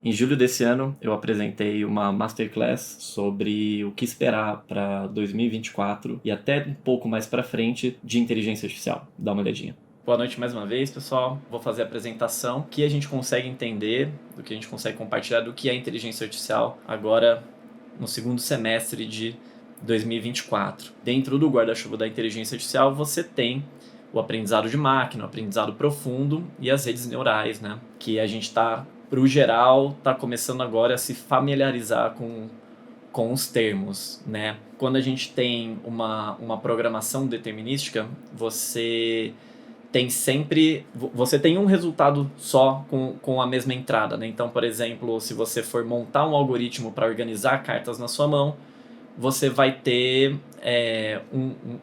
Em julho desse ano, eu apresentei uma masterclass sobre o que esperar para 2024 e até um pouco mais para frente de inteligência artificial. Dá uma olhadinha. Boa noite mais uma vez, pessoal. Vou fazer a apresentação que a gente consegue entender, do que a gente consegue compartilhar do que é inteligência artificial agora no segundo semestre de 2024. Dentro do guarda-chuva da inteligência artificial, você tem o aprendizado de máquina, o aprendizado profundo e as redes neurais, né? Que a gente está, para o geral, está começando agora a se familiarizar com os termos, né? Quando a gente tem uma programação determinística, você tem um resultado só com a mesma entrada, né? Então, por exemplo, se você for montar um algoritmo para organizar cartas na sua mão, você vai ter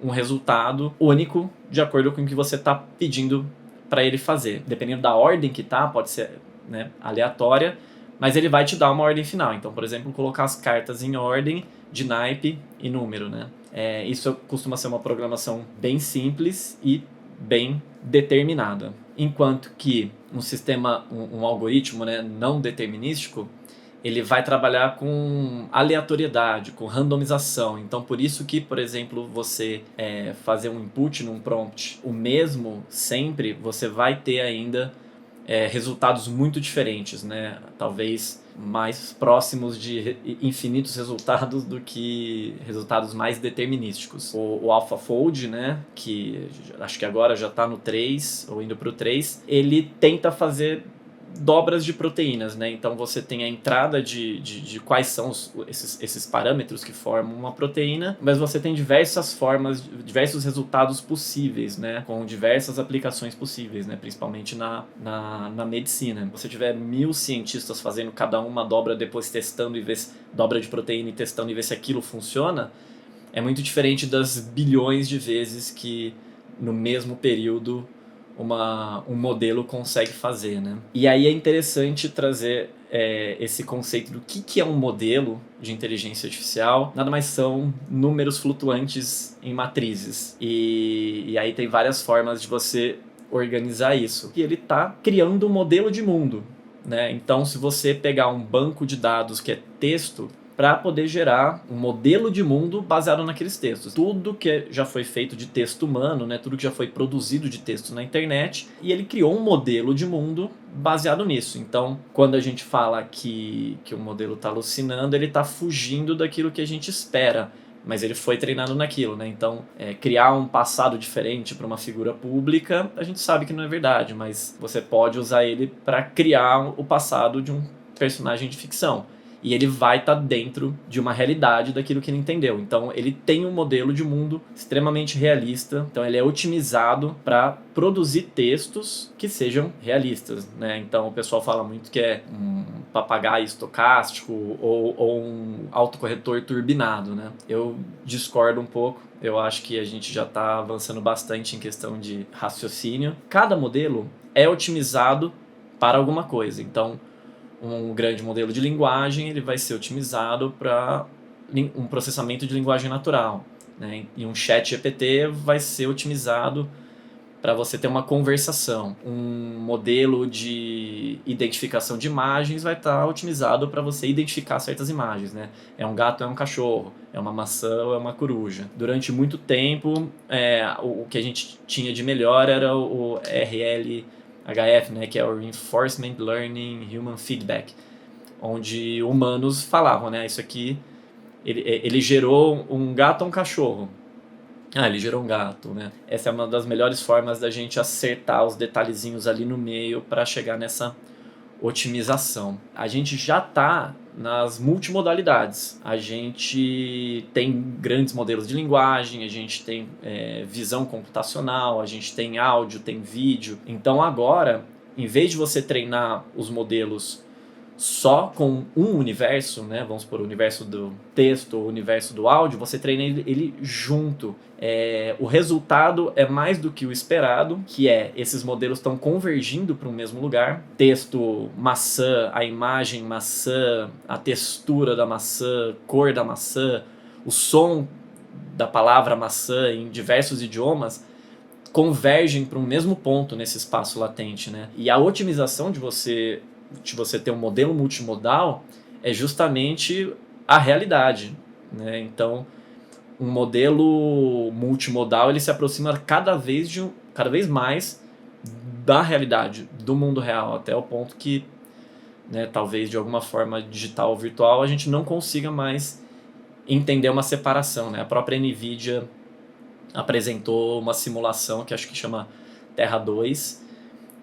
um resultado único de acordo com o que você está pedindo para ele fazer. Dependendo da ordem que tá, pode ser, né, aleatória, mas ele vai te dar uma ordem final. Então, por exemplo, colocar as cartas em ordem de naipe e número, né? Isso costuma ser uma programação bem simples e bem determinada. Enquanto que um sistema, um algoritmo, né, não determinístico, ele vai trabalhar com aleatoriedade, com randomização. Então, por isso que, por exemplo, você fazer um input num prompt o mesmo sempre, você vai ter ainda resultados muito diferentes, né? Talvez mais próximos de infinitos resultados do que resultados mais determinísticos. O AlphaFold, né, que acho que agora já está no 3, ou indo para o 3, ele tenta fazer dobras de proteínas, né? Então você tem a entrada de quais são esses parâmetros que formam uma proteína, mas você tem diversas formas, diversos resultados possíveis, né? Com diversas aplicações possíveis, né? Principalmente na medicina. Se você tiver 1000 cientistas fazendo cada uma dobra, depois testando e ver se dobra de proteína e testando e ver se aquilo funciona, é muito diferente das bilhões de vezes que no mesmo período um modelo consegue fazer, né? E aí é interessante trazer esse conceito do que é um modelo de inteligência artificial. Nada mais são números flutuantes em matrizes. E aí tem várias formas de você organizar isso. E ele está criando um modelo de mundo, né? Então, se você pegar um banco de dados que é texto, para poder gerar um modelo de mundo baseado naqueles textos. Tudo que já foi feito de texto humano, né, tudo que já foi produzido de texto na internet, e ele criou um modelo de mundo baseado nisso. Então, quando a gente fala que o modelo está alucinando, ele está fugindo daquilo que a gente espera, mas ele foi treinado naquilo, né? Então, criar um passado diferente para uma figura pública, a gente sabe que não é verdade, mas você pode usar ele para criar o passado de um personagem de ficção. E ele vai estar dentro de uma realidade daquilo que ele entendeu. Então, ele tem um modelo de mundo extremamente realista. Então, ele é otimizado para produzir textos que sejam realistas, né? Então, o pessoal fala muito que é um papagaio estocástico ou um autocorretor turbinado, né? Eu discordo um pouco. Eu acho que a gente já está avançando bastante em questão de raciocínio. Cada modelo é otimizado para alguma coisa. Então, um grande modelo de linguagem ele vai ser otimizado para um processamento de linguagem natural, né? E um chat GPT vai ser otimizado para você ter uma conversação. Um modelo de identificação de imagens vai estar otimizado para você identificar certas imagens, né? É um gato, é um cachorro, é uma maçã ou é uma coruja. Durante muito tempo, o que a gente tinha de melhor era o RLHF, né, que é o Reinforcement Learning Human Feedback, onde humanos falavam, né, isso aqui, ele gerou um gato ou um cachorro. Ah, ele gerou um gato, né? Essa é uma das melhores formas da gente acertar os detalhezinhos ali no meio para chegar nessa otimização. A gente já está nas multimodalidades. A gente tem grandes modelos de linguagem, a gente tem visão computacional, a gente tem áudio, tem vídeo. Então agora, em vez de você treinar os modelos só com um universo, né? Vamos supor, o universo do texto, o universo do áudio, você treina ele junto. O resultado é mais do que o esperado, que esses modelos estão convergindo para o mesmo lugar. Texto, maçã, a imagem, maçã, a textura da maçã, cor da maçã, o som da palavra maçã em diversos idiomas convergem para um mesmo ponto nesse espaço latente, né? E a otimização de você de você ter um modelo multimodal é justamente a realidade, né? Então, um modelo multimodal ele se aproxima cada vez mais da realidade, do mundo real, até o ponto que, né, talvez de alguma forma digital ou virtual a gente não consiga mais entender uma separação, né? A própria NVIDIA apresentou uma simulação que acho que chama Terra 2,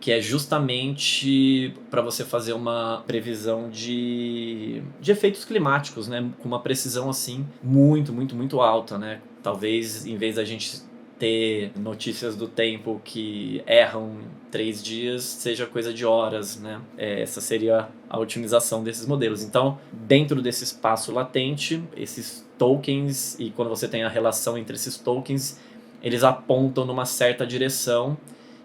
que é justamente para você fazer uma previsão de efeitos climáticos, né? Com uma precisão assim muito, muito, muito alta, né? Talvez em vez da gente ter notícias do tempo que erram 3 dias, seja coisa de horas, né? Essa seria a otimização desses modelos. Então, dentro desse espaço latente, esses tokens, e quando você tem a relação entre esses tokens, eles apontam numa certa direção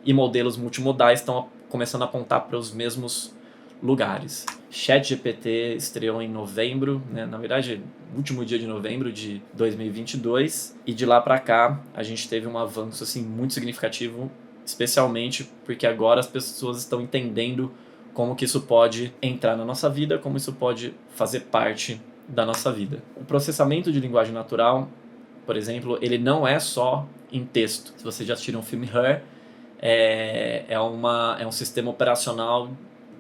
e modelos multimodais estão começando a apontar para os mesmos lugares. ChatGPT estreou em novembro, né? Na verdade, último dia de novembro de 2022, e de lá para cá a gente teve um avanço assim, muito significativo, especialmente porque agora as pessoas estão entendendo como que isso pode entrar na nossa vida, como isso pode fazer parte da nossa vida. O processamento de linguagem natural, por exemplo, ele não é só em texto. Se vocês já assistiram o filme Her, é um sistema operacional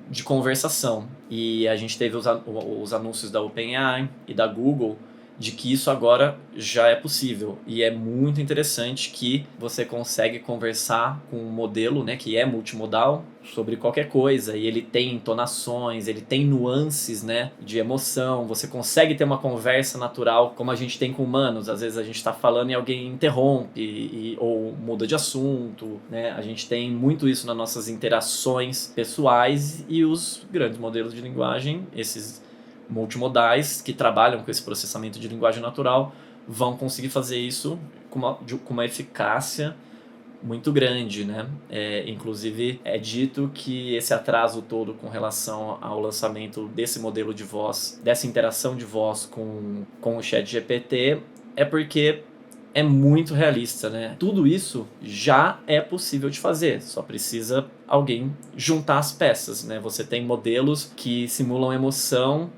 de conversação. E a gente teve os anúncios da OpenAI e da Google de que isso agora já é possível. E é muito interessante que você consegue conversar com um modelo, né, que é multimodal sobre qualquer coisa, e ele tem entonações, ele tem nuances, né, de emoção. Você consegue ter uma conversa natural como a gente tem com humanos. Às vezes a gente está falando e alguém interrompe ou muda de assunto, né? A gente tem muito isso nas nossas interações pessoais, e os grandes modelos de linguagem, esses multimodais que trabalham com esse processamento de linguagem natural, vão conseguir fazer isso com uma eficácia muito grande, né? Inclusive, é dito que esse atraso todo com relação ao lançamento desse modelo de voz, dessa interação de voz com o ChatGPT, é porque é muito realista, né? Tudo isso já é possível de fazer, só precisa alguém juntar as peças, né? Você tem modelos que simulam emoção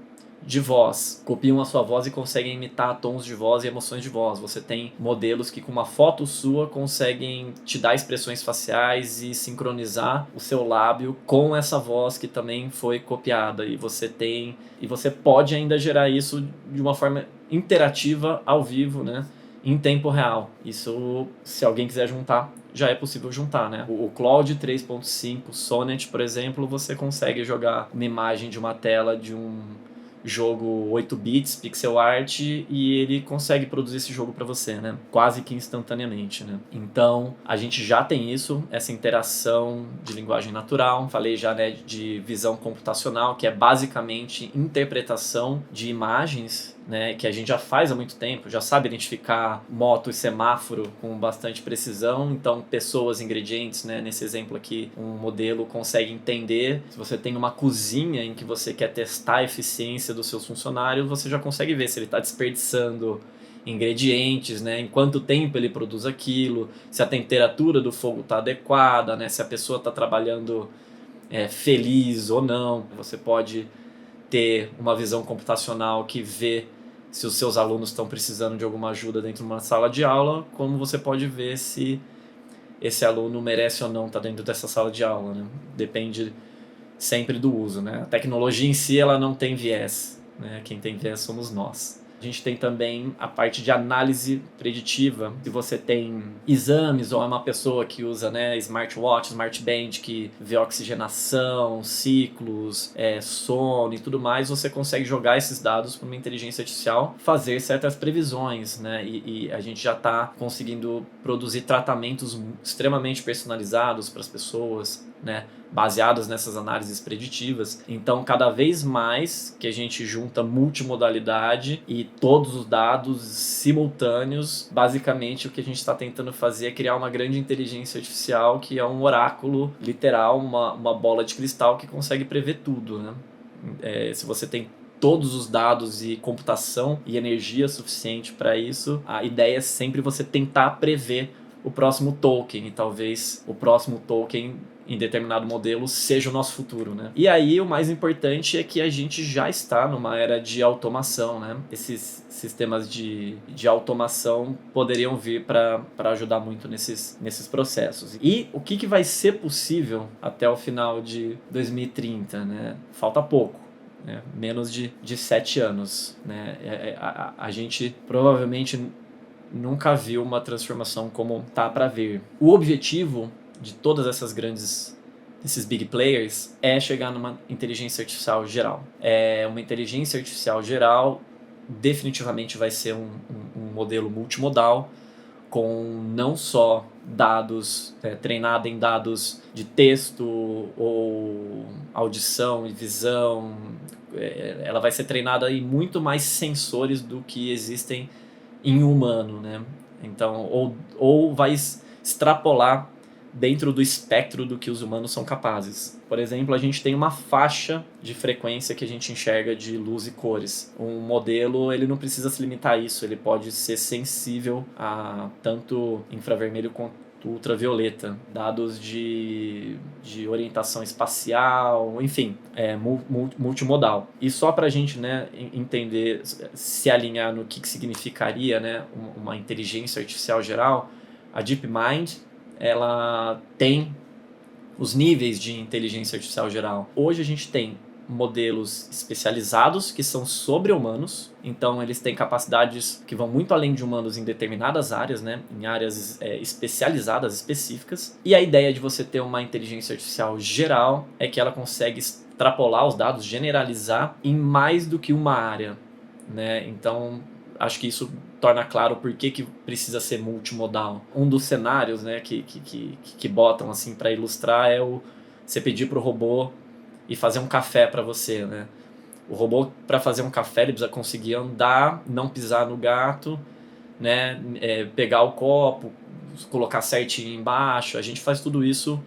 de voz, copiam a sua voz e conseguem imitar tons de voz e emoções de voz. Você tem modelos que com uma foto sua conseguem te dar expressões faciais e sincronizar o seu lábio com essa voz que também foi copiada, e você pode ainda gerar isso de uma forma interativa ao vivo, né? Em tempo real. Isso, se alguém quiser juntar, já é possível juntar, né? O Claude 3.5 Sonnet, por exemplo, você consegue jogar uma imagem de uma tela de um jogo 8 bits, pixel art, e ele consegue produzir esse jogo para você, né? Quase que instantaneamente, né? Então, a gente já tem isso, essa interação de linguagem natural. Falei já, né, de visão computacional, que é basicamente interpretação de imagens, né, que a gente já faz há muito tempo, já sabe identificar moto e semáforo com bastante precisão. Então, pessoas, ingredientes, né, nesse exemplo aqui, um modelo consegue entender. Se você tem uma cozinha em que você quer testar a eficiência dos seus funcionários, você já consegue ver se ele está desperdiçando ingredientes, né, em quanto tempo ele produz aquilo, se a temperatura do fogo está adequada, né, se a pessoa está trabalhando feliz ou não. Você pode ter uma visão computacional que vê se os seus alunos estão precisando de alguma ajuda dentro de uma sala de aula, como você pode ver se esse aluno merece ou não estar dentro dessa sala de aula, né? Depende sempre do uso, né? A tecnologia em si, ela não tem viés, né? Quem tem viés somos nós. A gente tem também a parte de análise preditiva. Se você tem exames ou é uma pessoa que usa, né, smartwatch, smartband, que vê oxigenação, ciclos, sono e tudo mais, você consegue jogar esses dados para uma inteligência artificial fazer certas previsões, né? E a gente já está conseguindo produzir tratamentos extremamente personalizados para as pessoas, né, baseados nessas análises preditivas. Então, cada vez mais que a gente junta multimodalidade e todos os dados simultâneos, basicamente o que a gente está tentando fazer é criar uma grande inteligência artificial que é um oráculo literal, uma bola de cristal que consegue prever tudo, né? Se você tem todos os dados e computação e energia suficiente para isso, a ideia é sempre você tentar prever o próximo token, e talvez o próximo token em determinado modelo seja o nosso futuro, né? E aí o mais importante é que a gente já está numa era de automação, né? Esses sistemas de automação poderiam vir para ajudar muito nesses processos. E o que vai ser possível até o final de 2030, né? Falta pouco. Né? Menos de 7 anos. Né? A gente provavelmente nunca viu uma transformação como tá para vir. O objetivo de todas essas esses big players é chegar numa inteligência artificial geral. Uma inteligência artificial geral definitivamente vai ser um modelo multimodal, com não só dados, treinado em dados de texto ou audição e visão, ela vai ser treinada em muito mais sensores do que existem em humano, né? Então, ou vai extrapolar dentro do espectro do que os humanos são capazes. Por exemplo, a gente tem uma faixa de frequência que a gente enxerga de luz e cores. Um modelo, ele não precisa se limitar a isso, ele pode ser sensível a tanto infravermelho quanto ultravioleta, dados de orientação espacial, enfim, multimodal. E só para a gente, né, entender, se alinhar no que significaria, né, uma inteligência artificial geral, a DeepMind, ela tem os níveis de inteligência artificial geral. Hoje a gente tem modelos especializados que são sobre-humanos, então eles têm capacidades que vão muito além de humanos em determinadas áreas, né? Em áreas especializadas, específicas. E a ideia de você ter uma inteligência artificial geral é que ela consegue extrapolar os dados, generalizar em mais do que uma área, né? Então, acho que isso torna claro por que precisa ser multimodal. Um dos cenários, né, que botam assim para ilustrar é você pedir para o robô e fazer um café para você, né? O robô, para fazer um café, ele precisa conseguir andar, não pisar no gato, né? Pegar o copo, colocar certinho embaixo. A gente faz tudo isso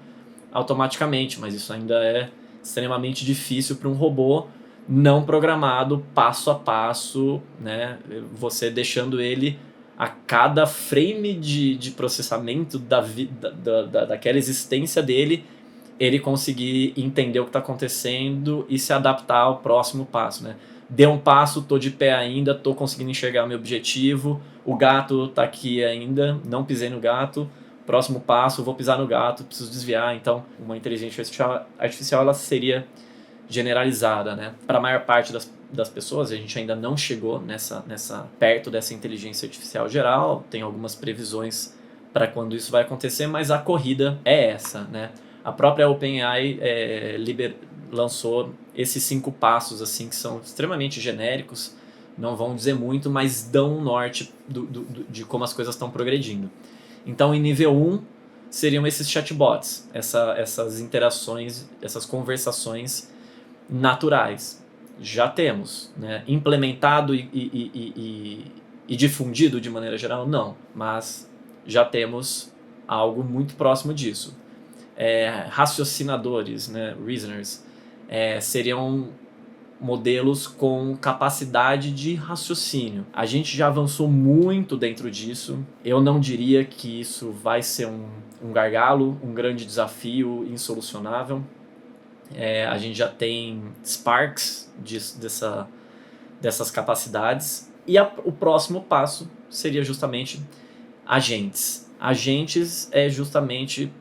automaticamente, mas isso ainda é extremamente difícil para um robô não programado, passo a passo, né? Você deixando ele a cada frame de processamento daquela existência dele, ele conseguir entender o que está acontecendo e se adaptar ao próximo passo, né? Deu um passo, tô de pé ainda, tô conseguindo enxergar meu objetivo, o gato tá aqui ainda, não pisei no gato, próximo passo, vou pisar no gato, preciso desviar. Então, uma inteligência artificial ela seria generalizada, né? Para a maior parte das pessoas, a gente ainda não chegou perto dessa inteligência artificial geral, tem algumas previsões para quando isso vai acontecer, mas a corrida é essa, né? A própria OpenAI lançou esses 5 passos, assim, que são extremamente genéricos, não vão dizer muito, mas dão um norte de como as coisas estão progredindo. Então, em nível 1, seriam esses chatbots, essas interações, essas conversações naturais. Já temos, né? Implementado e difundido de maneira geral, não, mas já temos algo muito próximo disso. Raciocinadores, né? Reasoners, seriam modelos com capacidade de raciocínio. A gente já avançou muito dentro disso. Eu não diria que isso vai ser um gargalo, um grande desafio insolucionável. A gente já tem Sparks dessas capacidades. E o próximo passo seria justamente agentes. Agentes é justamente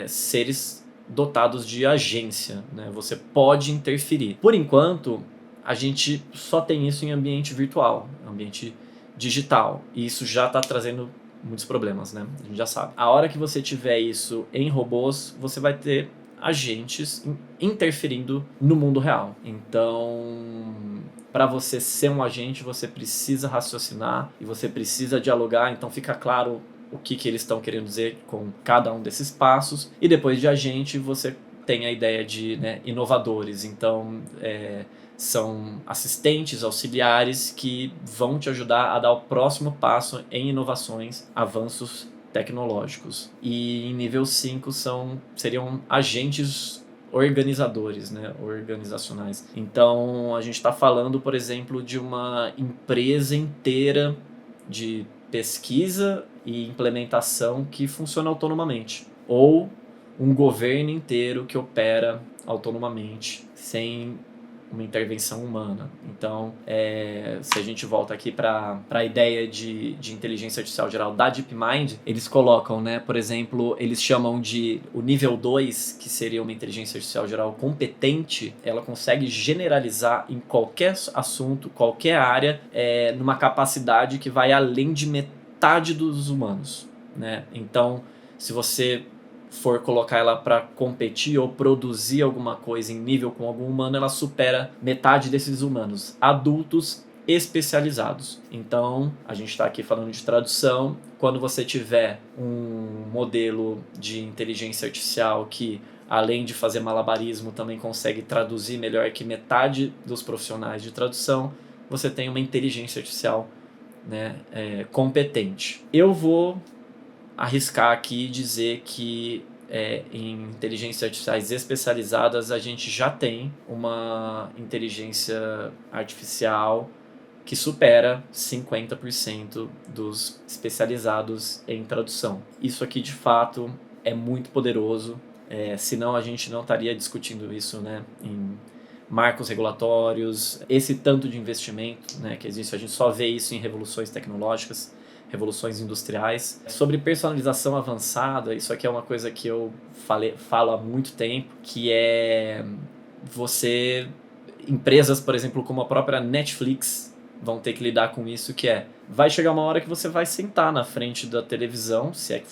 seres dotados de agência, né? Você pode interferir. Por enquanto, a gente só tem isso em ambiente virtual, ambiente digital. E isso já está trazendo muitos problemas, né? A gente já sabe. A hora que você tiver isso em robôs, você vai ter agentes interferindo no mundo real. Então, para você ser um agente, você precisa raciocinar e você precisa dialogar. Então, fica claro o que eles estão querendo dizer com cada um desses passos. E depois de agente, você tem a ideia de, né, inovadores. Então, são assistentes, auxiliares que vão te ajudar a dar o próximo passo em inovações, avanços tecnológicos. E em nível 5 seriam agentes organizadores, né, organizacionais. Então, a gente está falando, por exemplo, de uma empresa inteira de pesquisa e implementação que funciona autonomamente. Ou um governo inteiro que opera autonomamente, sem uma intervenção humana. Então, se a gente volta aqui para a ideia de inteligência artificial geral da DeepMind, eles colocam, né, por exemplo, eles chamam de o nível 2, que seria uma inteligência artificial geral competente, ela consegue generalizar em qualquer assunto, qualquer área, numa capacidade que vai além de metade dos humanos, né? Então, se você for colocar ela para competir ou produzir alguma coisa em nível com algum humano, ela supera metade desses humanos, adultos especializados. Então, a gente está aqui falando de tradução. Quando você tiver um modelo de inteligência artificial que, além de fazer malabarismo, também consegue traduzir melhor que metade dos profissionais de tradução, você tem uma inteligência artificial, né, competente. Eu vou arriscar aqui e dizer que em inteligências artificiais especializadas a gente já tem uma inteligência artificial que supera 50% dos especializados em tradução. Isso aqui de fato é muito poderoso, senão a gente não estaria discutindo isso, né, em marcos regulatórios, esse tanto de investimento, né, que existe. A gente só vê isso em revoluções tecnológicas, revoluções industriais. Sobre personalização avançada, isso aqui é uma coisa que eu falo há muito tempo, que é você... Empresas, por exemplo, como a própria Netflix, vão ter que lidar com isso, que vai chegar uma hora que você vai sentar na frente da televisão, sei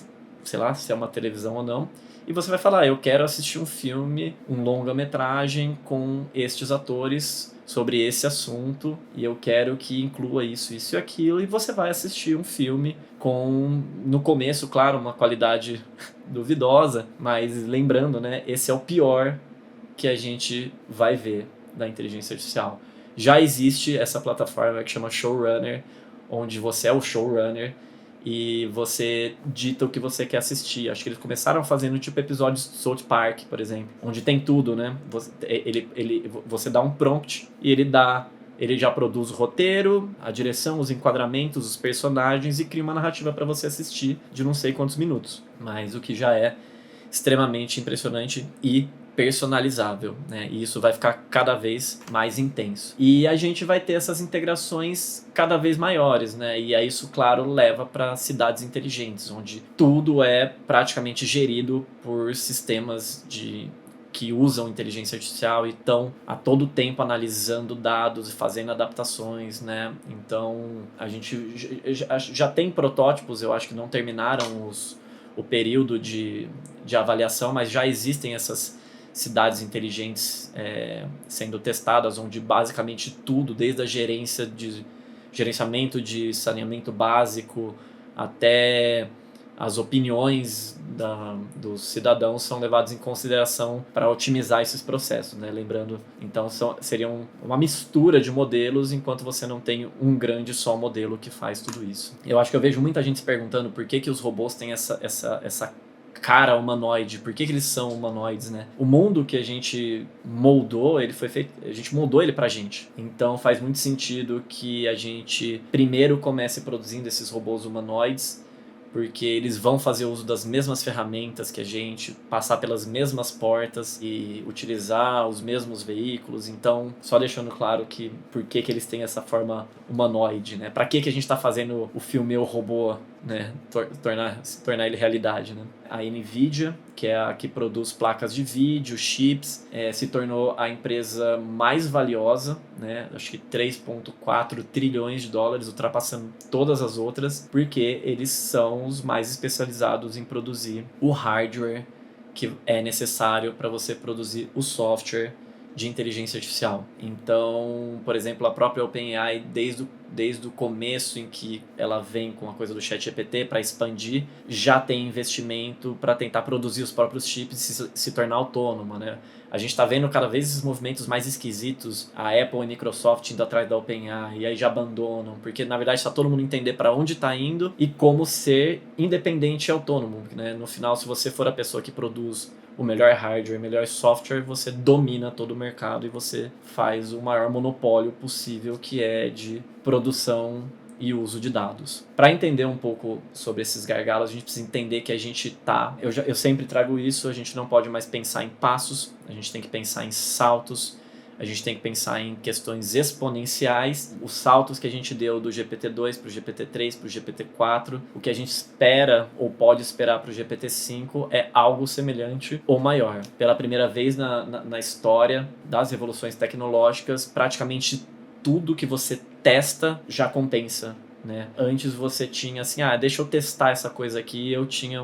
lá, se é uma televisão ou não, e você vai falar, eu quero assistir um filme, um longa-metragem com estes atores sobre esse assunto e eu quero que inclua isso, isso e aquilo, e você vai assistir um filme com, no começo, claro, uma qualidade duvidosa, mas lembrando, né, esse é o pior que a gente vai ver da inteligência artificial. Já existe essa plataforma que chama Showrunner, onde você é o showrunner e você dita o que você quer assistir. Acho que eles começaram fazendo tipo episódios de South Park, por exemplo, onde tem tudo, né? Você dá um prompt e ele já produz o roteiro, a direção, os enquadramentos, os personagens e cria uma narrativa para você assistir de não sei quantos minutos. Mas o que já é extremamente impressionante e personalizável, né? E isso vai ficar cada vez mais intenso. E a gente vai ter essas integrações cada vez maiores, né? E aí isso, claro, leva para cidades inteligentes, onde tudo é praticamente gerido por sistemas que usam inteligência artificial e estão a todo tempo analisando dados e fazendo adaptações, né? Então, a gente já tem protótipos, eu acho que não terminaram o período de avaliação, mas já existem essas cidades inteligentes sendo testadas, onde basicamente tudo, desde a gerenciamento de saneamento básico até as opiniões dos cidadãos são levadas em consideração para otimizar esses processos, né? Lembrando, então seria uma mistura de modelos, enquanto você não tem um grande só modelo que faz tudo isso. Eu acho que eu vejo muita gente se perguntando por que os robôs têm essa cara humanoide, por que eles são humanoides, né? O mundo que a gente moldou, ele foi feito, a gente moldou ele pra gente. Então faz muito sentido que a gente primeiro comece produzindo esses robôs humanoides, porque eles vão fazer uso das mesmas ferramentas que a gente, passar pelas mesmas portas e utilizar os mesmos veículos. Então, só deixando claro que por que eles têm essa forma humanoide, né? Para que a gente está fazendo o filme O Robô, né? Tornar ele realidade, né? A NVIDIA, que é a que produz placas de vídeo, chips, se tornou a empresa mais valiosa, né? Acho que 3,4 trilhões de dólares, ultrapassando todas as outras, porque eles são os mais especializados em produzir o hardware que é necessário para você produzir o software de inteligência artificial. Então, por exemplo, a própria OpenAI, desde o começo em que ela vem com a coisa do ChatGPT para expandir, já tem investimento para tentar produzir os próprios chips e se tornar autônoma, né? A gente está vendo cada vez esses movimentos mais esquisitos, a Apple e a Microsoft indo atrás da OpenAI, e aí já abandonam, porque na verdade está todo mundo entender para onde está indo e como ser independente e autônomo, né? No final, se você for a pessoa que produz o melhor hardware, o melhor software, você domina todo o mercado e você faz o maior monopólio possível, que é de produção e uso de dados. Para entender um pouco sobre esses gargalos, a gente precisa entender que a gente tá... Eu sempre trago isso, a gente não pode mais pensar em passos, a gente tem que pensar em saltos, a gente tem que pensar em questões exponenciais. Os saltos que a gente deu do GPT-2 para o GPT-3, para o GPT-4, o que a gente espera ou pode esperar para o GPT-5 é algo semelhante ou maior. Pela primeira vez na história das revoluções tecnológicas, praticamente tudo que você testa já compensa. Né? Antes você tinha assim, deixa eu testar essa coisa aqui, eu tinha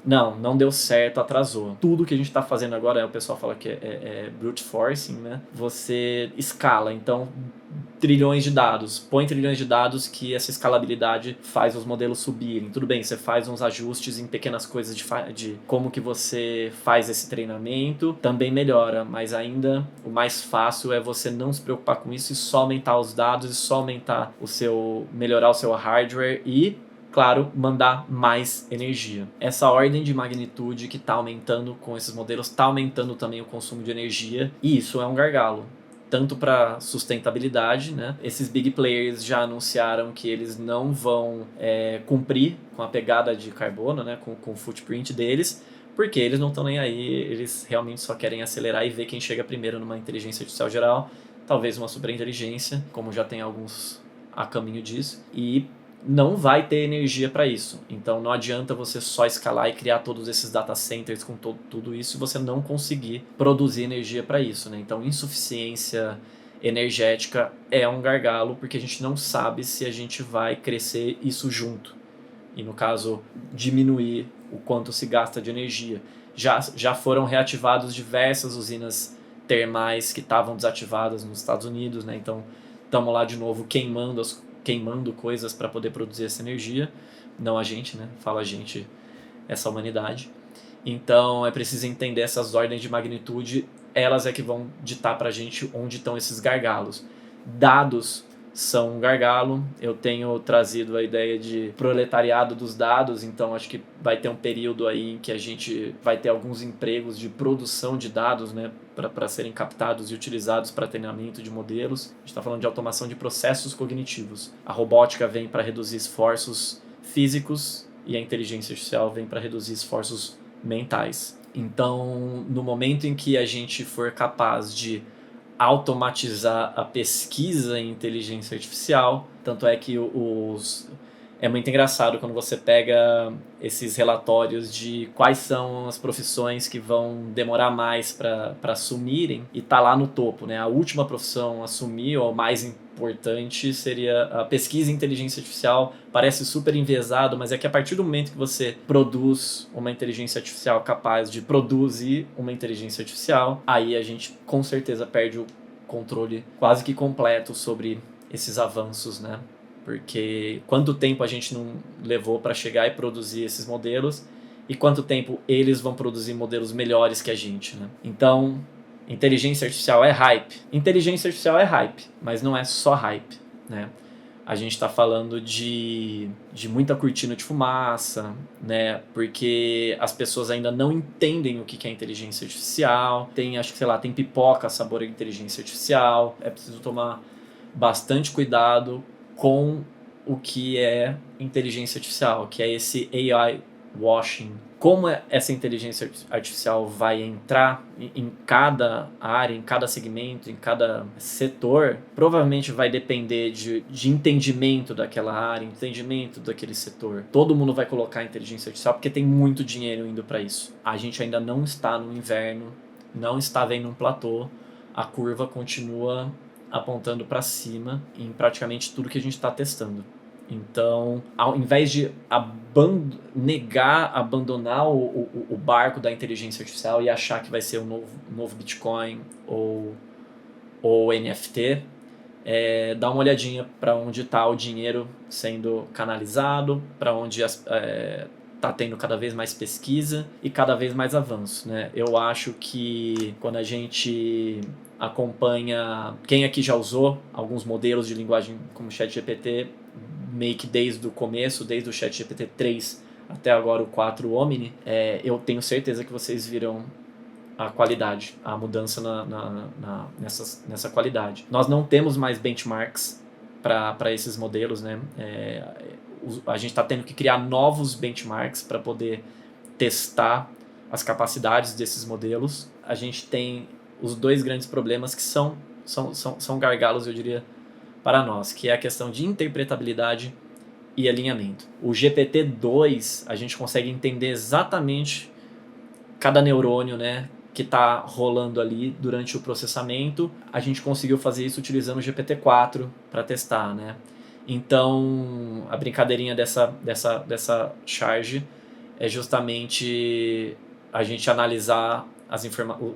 não deu certo, atrasou. Tudo que a gente está fazendo agora, o pessoal fala que é brute forcing, né? Você escala, então trilhões de dados, põe trilhões de dados que essa escalabilidade faz os modelos subirem. Tudo bem, você faz uns ajustes em pequenas coisas de como que você faz esse treinamento, também melhora, mas ainda o mais fácil é você não se preocupar com isso e só aumentar os dados e só aumentar melhorar o seu hardware e, claro, mandar mais energia. Essa ordem de magnitude que está aumentando com esses modelos está aumentando também o consumo de energia e isso é um gargalo. Tanto para sustentabilidade, né? Esses big players já anunciaram que eles não vão cumprir com a pegada de carbono, né? com o footprint deles, porque eles não estão nem aí, eles realmente só querem acelerar e ver quem chega primeiro numa inteligência artificial geral, talvez uma superinteligência, como já tem alguns a caminho disso, e não vai ter energia para isso. Então não adianta você só escalar e criar todos esses data centers com tudo isso e você não conseguir produzir energia para isso. Né? Então insuficiência energética é um gargalo porque a gente não sabe se a gente vai crescer isso junto. E no caso, diminuir o quanto se gasta de energia. Já foram reativadas diversas usinas termais que estavam desativadas nos Estados Unidos. Né? Então estamos lá de novo queimando coisas para poder produzir essa energia, não a gente, né? Fala a gente, essa humanidade. Então é preciso entender essas ordens de magnitude, elas é que vão ditar para a gente onde estão esses gargalos. Dados são um gargalo, eu tenho trazido a ideia de proletariado dos dados, então acho que vai ter um período aí em que a gente vai ter alguns empregos de produção de dados, né, para serem captados e utilizados para treinamento de modelos. A gente está falando de automação de processos cognitivos. A robótica vem para reduzir esforços físicos e a inteligência artificial vem para reduzir esforços mentais. Então, no momento em que a gente for capaz de automatizar a pesquisa em inteligência artificial, tanto é que é muito engraçado quando você pega esses relatórios de quais são as profissões que vão demorar mais para assumirem e tá lá no topo, né? A última profissão a assumir, ou mais importante, seria a pesquisa em inteligência artificial. Parece super enviesado, mas é que a partir do momento que você produz uma inteligência artificial capaz de produzir uma inteligência artificial, aí a gente com certeza perde o controle quase que completo sobre esses avanços, né? Porque quanto tempo a gente não levou para chegar e produzir esses modelos e quanto tempo eles vão produzir modelos melhores que a gente, né? Então, inteligência artificial é hype. Inteligência artificial é hype, mas não é só hype, né? A gente está falando de muita cortina de fumaça, né? Porque as pessoas ainda não entendem o que é inteligência artificial. Tem pipoca sabor inteligência artificial. É preciso tomar bastante cuidado com o que é inteligência artificial, que é esse AI washing. Como essa inteligência artificial vai entrar em cada área, em cada segmento, em cada setor, provavelmente vai depender de entendimento daquela área, entendimento daquele setor. Todo mundo vai colocar inteligência artificial porque tem muito dinheiro indo para isso. A gente ainda não está no inverno, não está vendo um platô, a curva continua apontando para cima em praticamente tudo que a gente está testando. Então, ao invés de abandonar o barco da inteligência artificial e achar que vai ser um novo Bitcoin ou NFT, dá uma olhadinha para onde está o dinheiro sendo canalizado, para onde está tendo cada vez mais pesquisa e cada vez mais avanço, né? Eu acho que quando a gente acompanha... Quem aqui já usou alguns modelos de linguagem como o ChatGPT, meio que desde o começo, desde o ChatGPT 3 até agora o 4 Omni, eu tenho certeza que vocês viram a qualidade, a mudança nessa qualidade. Nós não temos mais benchmarks para esses modelos, né? A gente está tendo que criar novos benchmarks para poder testar as capacidades desses modelos. A gente tem os dois grandes problemas que são gargalos, eu diria, para nós, que é a questão de interpretabilidade e alinhamento. O GPT-2, a gente consegue entender exatamente cada neurônio, né, que está rolando ali durante o processamento. A gente conseguiu fazer isso utilizando o GPT-4 para testar, né? Então, a brincadeirinha dessa charge é justamente a gente analisar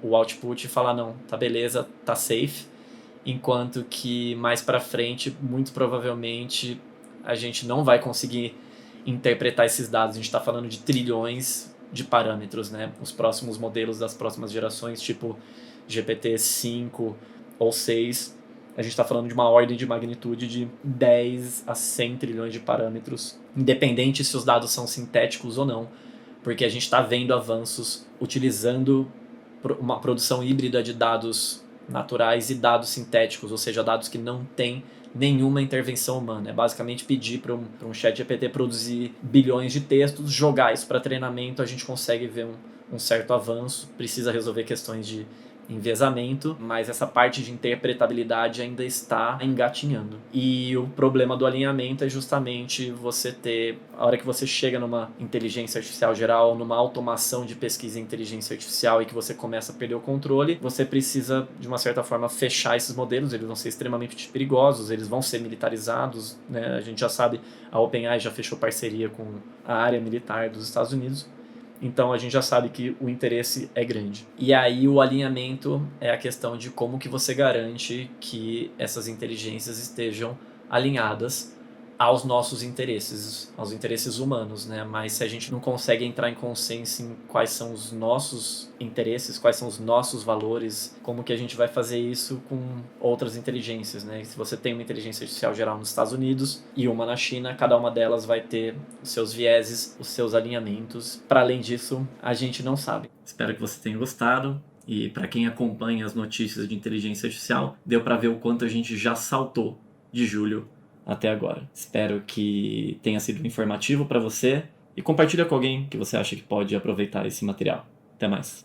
o output e falar, não, tá beleza, tá safe, enquanto que mais para frente, muito provavelmente, a gente não vai conseguir interpretar esses dados. A gente está falando de trilhões de parâmetros, né? Os próximos modelos das próximas gerações, tipo GPT-5 ou 6, a gente está falando de uma ordem de magnitude de 10 a 100 trilhões de parâmetros, independente se os dados são sintéticos ou não, porque a gente está vendo avanços utilizando uma produção híbrida de dados naturais e dados sintéticos, ou seja, dados que não têm nenhuma intervenção humana. É basicamente pedir para um chat GPT produzir bilhões de textos, jogar isso para treinamento, a gente consegue ver um certo avanço, precisa resolver questões de enviesamento, mas essa parte de interpretabilidade ainda está engatinhando. E o problema do alinhamento é justamente você ter, a hora que você chega numa inteligência artificial geral, numa automação de pesquisa em inteligência artificial e que você começa a perder o controle, você precisa, de uma certa forma, fechar esses modelos, eles vão ser extremamente perigosos, eles vão ser militarizados, né? A gente já sabe, a OpenAI já fechou parceria com a área militar dos Estados Unidos, então a gente já sabe que o interesse é grande. E aí o alinhamento é a questão de como que você garante que essas inteligências estejam alinhadas aos nossos interesses, aos interesses humanos, né? Mas se a gente não consegue entrar em consenso em quais são os nossos interesses, quais são os nossos valores, como que a gente vai fazer isso com outras inteligências, né? E se você tem uma inteligência artificial geral nos Estados Unidos e uma na China, cada uma delas vai ter os seus vieses, os seus alinhamentos. Para além disso, a gente não sabe. Espero que você tenha gostado. E para quem acompanha as notícias de inteligência artificial, deu para ver o quanto a gente já saltou de julho até agora. Espero que tenha sido informativo para você e compartilha com alguém que você acha que pode aproveitar esse material. Até mais.